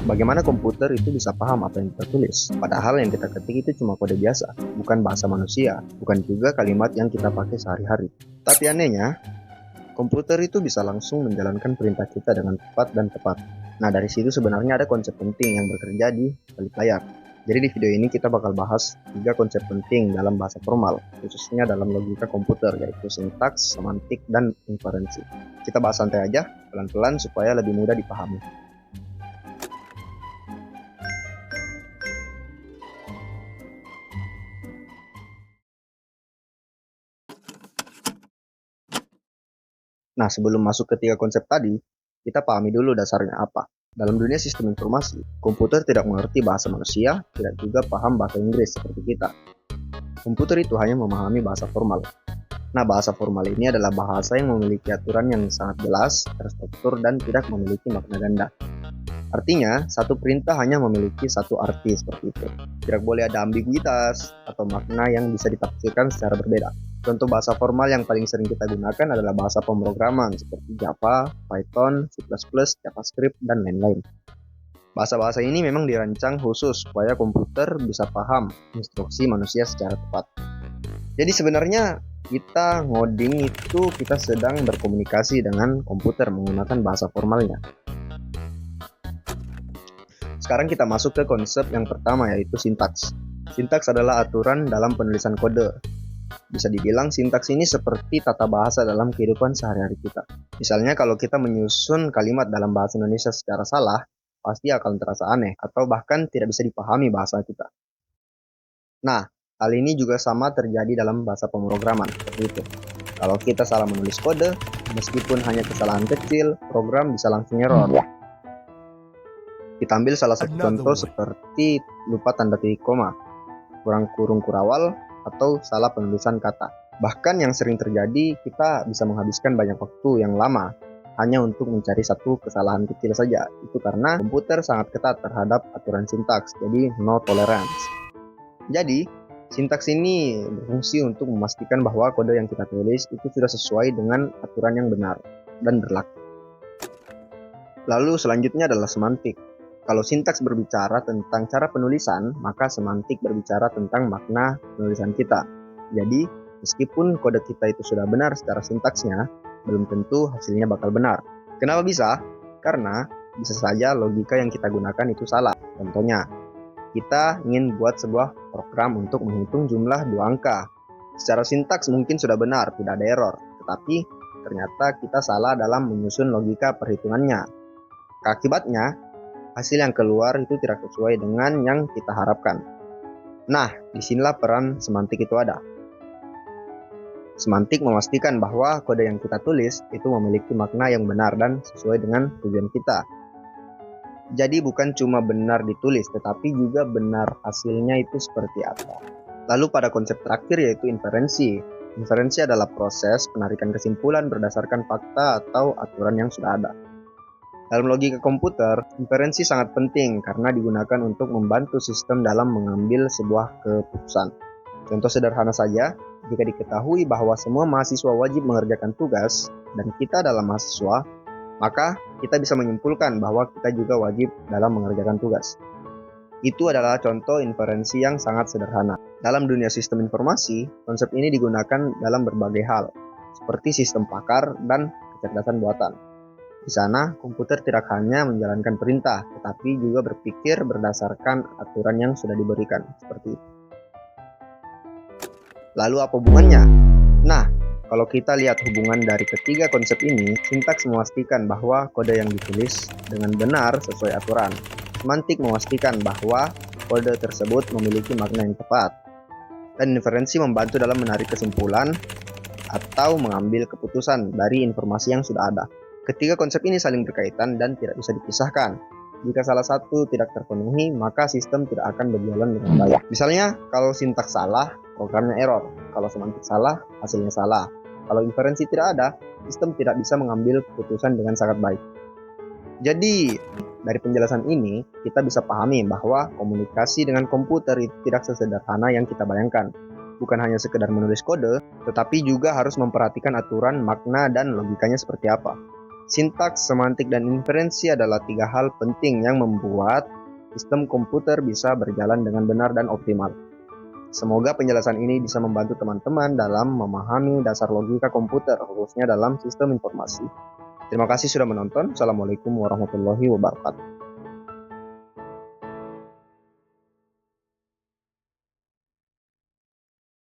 Bagaimana komputer itu bisa paham apa yang kita tulis? Padahal yang kita ketik itu cuma kode biasa, bukan bahasa manusia, bukan juga kalimat yang kita pakai sehari-hari. Tapi anehnya, komputer itu bisa langsung menjalankan perintah kita dengan cepat dan tepat. Nah, dari situ sebenarnya ada konsep penting yang bekerja di balik layar. Jadi di video ini kita bakal bahas 3 konsep penting dalam bahasa formal, khususnya dalam logika komputer, yaitu sintaks, semantik, dan inferensi. Kita bahas santai aja, pelan-pelan supaya lebih mudah dipahami. Nah, sebelum masuk ke 3 konsep tadi, kita pahami dulu dasarnya apa. Dalam dunia sistem informasi, komputer tidak mengerti bahasa manusia, tidak juga paham bahasa Inggris seperti kita. Komputer itu hanya memahami bahasa formal. Nah, bahasa formal ini adalah bahasa yang memiliki aturan yang sangat jelas, terstruktur, dan tidak memiliki makna ganda. Artinya, satu perintah hanya memiliki satu arti seperti itu. Tidak boleh ada ambiguitas atau makna yang bisa ditafsirkan secara berbeda. Contoh bahasa formal yang paling sering kita gunakan adalah bahasa pemrograman seperti Java, Python, C++, JavaScript, dan lain-lain. Bahasa-bahasa ini memang dirancang khusus supaya komputer bisa paham instruksi manusia secara tepat. Jadi sebenarnya kita ngoding itu kita sedang berkomunikasi dengan komputer menggunakan bahasa formalnya. Sekarang kita masuk ke konsep yang pertama, yaitu sintaks. Sintaks adalah aturan dalam penulisan kode. Bisa dibilang sintaks ini seperti tata bahasa dalam kehidupan sehari-hari kita. Misalnya kalau kita menyusun kalimat dalam bahasa Indonesia secara salah, pasti akan terasa aneh atau bahkan tidak bisa dipahami bahasa kita. Nah, hal ini juga sama terjadi dalam bahasa pemrograman, seperti itu. Kalau kita salah menulis kode, meskipun hanya kesalahan kecil, program bisa langsung error. Kita ambil salah satu contoh seperti lupa tanda titik koma, kurang kurung kurawal, atau salah penulisan kata. Bahkan yang sering terjadi, kita bisa menghabiskan banyak waktu yang lama hanya untuk mencari satu kesalahan kecil saja. Itu karena komputer sangat ketat terhadap aturan sintaks, jadi no tolerance. Jadi, sintaks ini berfungsi untuk memastikan bahwa kode yang kita tulis itu sudah sesuai dengan aturan yang benar dan berlaku. Lalu selanjutnya adalah semantik. Kalau sintaks berbicara tentang cara penulisan, maka semantik berbicara tentang makna penulisan kita. Jadi, meskipun kode kita itu sudah benar secara sintaksnya, belum tentu hasilnya bakal benar. Kenapa bisa? Karena bisa saja logika yang kita gunakan itu salah. Contohnya, kita ingin buat sebuah program untuk menghitung jumlah 2 angka. Secara sintaks mungkin sudah benar, tidak ada error. Tetapi ternyata kita salah dalam menyusun logika perhitungannya. Akibatnya, hasil yang keluar itu tidak sesuai dengan yang kita harapkan. Nah, disinilah peran semantik itu ada. Semantik memastikan bahwa kode yang kita tulis itu memiliki makna yang benar dan sesuai dengan tujuan kita. Jadi bukan cuma benar ditulis, tetapi juga benar hasilnya itu seperti apa. Lalu pada konsep terakhir yaitu inferensi. Inferensi adalah proses penarikan kesimpulan berdasarkan fakta atau aturan yang sudah ada. Dalam logika komputer, inferensi sangat penting karena digunakan untuk membantu sistem dalam mengambil sebuah keputusan. Contoh sederhana saja, jika diketahui bahwa semua mahasiswa wajib mengerjakan tugas dan kita adalah mahasiswa, maka kita bisa menyimpulkan bahwa kita juga wajib dalam mengerjakan tugas. Itu adalah contoh inferensi yang sangat sederhana. Dalam dunia sistem informasi, konsep ini digunakan dalam berbagai hal, seperti sistem pakar dan kecerdasan buatan. Di sana, komputer tidak hanya menjalankan perintah, tetapi juga berpikir berdasarkan aturan yang sudah diberikan, seperti itu. Lalu apa hubungannya? Nah, kalau kita lihat hubungan dari ketiga konsep ini, sintaks memastikan bahwa kode yang ditulis dengan benar sesuai aturan. Semantik memastikan bahwa kode tersebut memiliki makna yang tepat. Dan inferensi membantu dalam menarik kesimpulan atau mengambil keputusan dari informasi yang sudah ada. Ketiga konsep ini saling berkaitan dan tidak bisa dipisahkan. Jika salah satu tidak terpenuhi, maka sistem tidak akan berjalan dengan baik. Misalnya, kalau sintaks salah, programnya error. Kalau semantik salah, hasilnya salah. Kalau inferensi tidak ada, sistem tidak bisa mengambil keputusan dengan sangat baik. Jadi, dari penjelasan ini, kita bisa pahami bahwa komunikasi dengan komputer itu tidak sesederhana yang kita bayangkan. Bukan hanya sekedar menulis kode, tetapi juga harus memperhatikan aturan, makna, dan logikanya seperti apa. Sintaks, semantik, dan inferensi adalah 3 hal penting yang membuat sistem komputer bisa berjalan dengan benar dan optimal. Semoga penjelasan ini bisa membantu teman-teman dalam memahami dasar logika komputer, khususnya dalam sistem informasi. Terima kasih sudah menonton. Assalamualaikum warahmatullahi wabarakatuh.